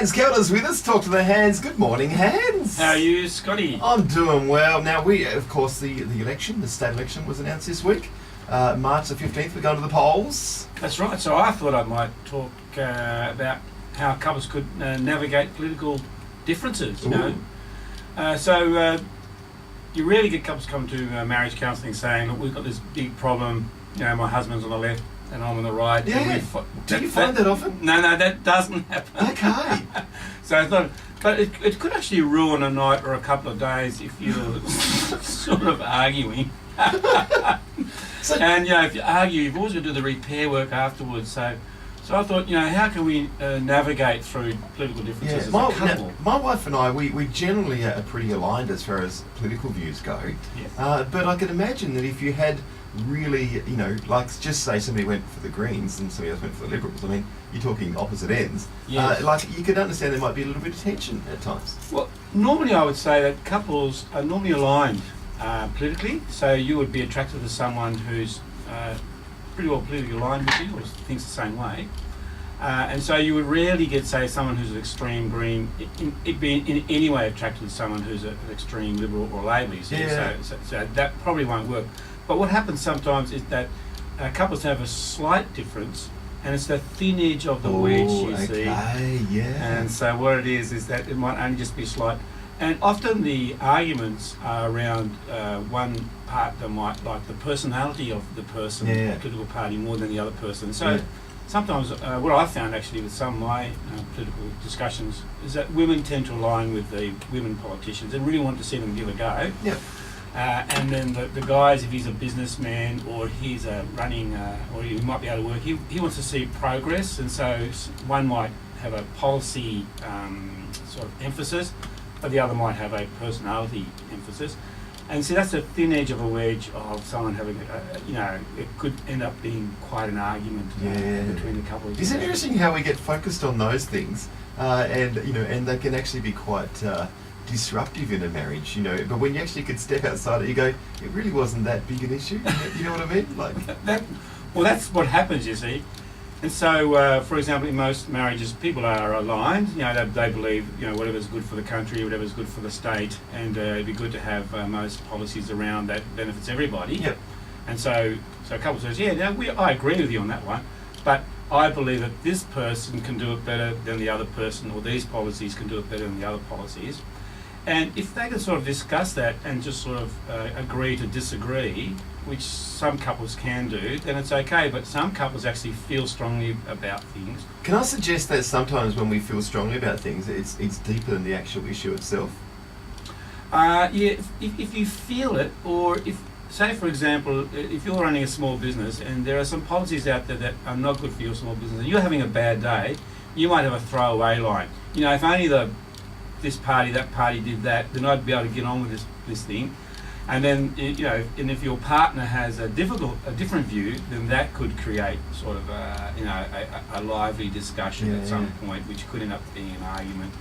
Hans Kelder's with us. Talk to the Hans. Good morning, Hans. How are you, Scotty? I'm doing well. Now, of course, the election, the state election was announced this week. March the 15th, we're going to the polls. That's right. So I thought I might talk about how couples could navigate political differences, you know. So you rarely get couples come to marriage counselling saying, look, we've got this big problem, you know, my husband's on the left and I'm on the right. Yeah. Do you find that often? No, that doesn't happen. Okay. So I thought, but it could actually ruin a night or a couple of days if you're sort of arguing. And, you know, if you argue, you've always got to do the repair work afterwards. So I thought, you know, how can we navigate through political differences as a couple? My wife and I, we generally are pretty aligned as far as political views go. Yes. But I can imagine that if you had really, you know, like just say somebody went for the Greens and somebody else went for the Liberals, I mean, you're talking opposite ends. Yes. Like, you could understand there might be a little bit of tension at times. Well, normally I would say that couples are normally aligned politically, so you would be attracted to someone who's pretty well politically aligned with you or thinks the same way. And so you would rarely get, say, someone who's an extreme Green, being in any way attracted to someone who's an extreme Liberal or Labor. Yeah. So that probably won't work. But what happens sometimes is that couples have a slight difference, and it's the thin edge of the wedge, you see. Yeah. And so what it is that it might only just be slight. And often the arguments are around one part that might like the personality of the person, the political party, more than the other person. So sometimes what I've found actually with some of my political discussions is that women tend to align with the women politicians and really want to see them give a go. Yep. And then the guys, if he's a businessman or he's running, or he might be able to work, he wants to see progress, and so one might have a policy sort of emphasis, but the other might have a personality emphasis. And see, that's the thin edge of a wedge of someone having, you know, it could end up being quite an argument between the couple. It's interesting how we get focused on those things, and you know, and they can actually be quite disruptive in a marriage, you know. But when you actually could step outside it, you go, it really wasn't that big an issue. You know what I mean? Like well, that's what happens, you see. And so, for example, in most marriages, people are aligned. You know, they believe, you know, whatever's good for the country, whatever's good for the state, and it'd be good to have most policies around that benefits everybody. Yep. And so a couple says, I agree with you on that one, but I believe that this person can do it better than the other person, or these policies can do it better than the other policies. And if they can sort of discuss that and just sort of agree to disagree, which some couples can do, then it's okay. But some couples actually feel strongly about things. Can I suggest that sometimes when we feel strongly about things, it's deeper than the actual issue itself? If you feel it, or if, say for example, if you're running a small business and there are some policies out there that are not good for your small business and you're having a bad day, you might have a throwaway line. You know, if only this party, that party did that, then I'd be able to get on with this thing. And then, you know, and if your partner has a different view, then that could create sort of a lively discussion at some point, which could end up being an argument.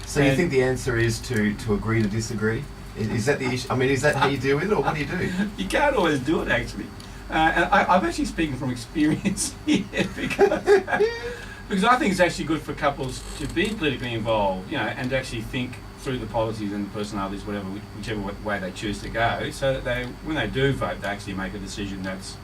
So you think the answer is to agree to disagree? Is that the issue? I mean, is that how you deal with it, or what do you do? You can't always do it, actually. And I'm actually speaking from experience here because I think it's actually good for couples to be politically involved, you know, and to actually think through the policies and the personalities, whichever way they choose to go, so that when they do vote, they actually make a decision that's,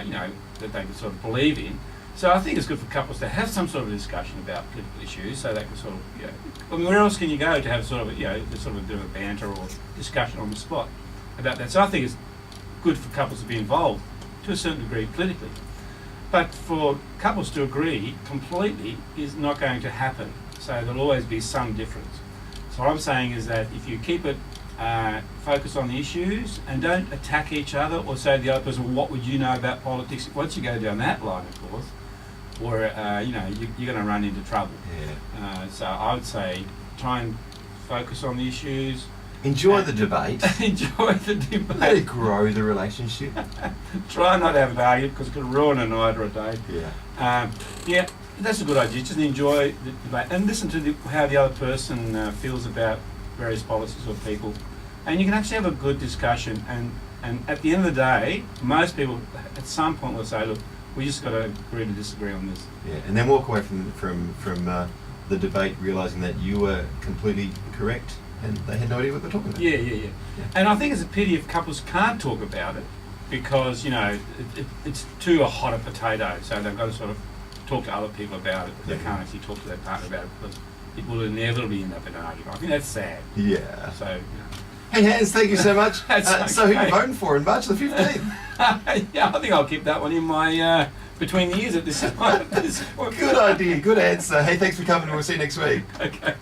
you know, that they can sort of believe in. So I think it's good for couples to have some sort of discussion about political issues, so they can sort of, you know, I mean, where else can you go to have sort of, you know, sort of a bit of a banter or discussion on the spot about that? So I think it's good for couples to be involved to a certain degree politically. But for couples to agree completely is not going to happen. So there'll always be some difference. So what I'm saying is that if you keep it focus on the issues and don't attack each other or say to the other person, well, what would you know about politics? Once you go down that line, of course, or you know, you're going to run into trouble. So I would say try and focus on the issues. Enjoy the debate. Enjoy the debate. Let it grow the relationship. Try not to have an argument because it could ruin a night or a day. That's a good idea. Just enjoy the debate and listen to how the other person feels about various policies or people, and you can actually have a good discussion. And at the end of the day, most people at some point will say, "Look, we just got to agree to disagree on this." Yeah, and then walk away from the debate, realising that you were completely correct and they had no idea what they're talking about. Yeah. And I think it's a pity if couples can't talk about it because, it's too a hot a potato, so they've got to sort of talk to other people about it, but they can't actually talk to their partner about it because it will inevitably end up in an argument. I think that's sad. Yeah. So, Hey Hans, thank you so much. That's So who okay. are you voting for in March the 15th? yeah, I think I'll keep that one in my between the ears at this point. Good idea, good answer. Hey, thanks for coming and we'll see you next week. Okay.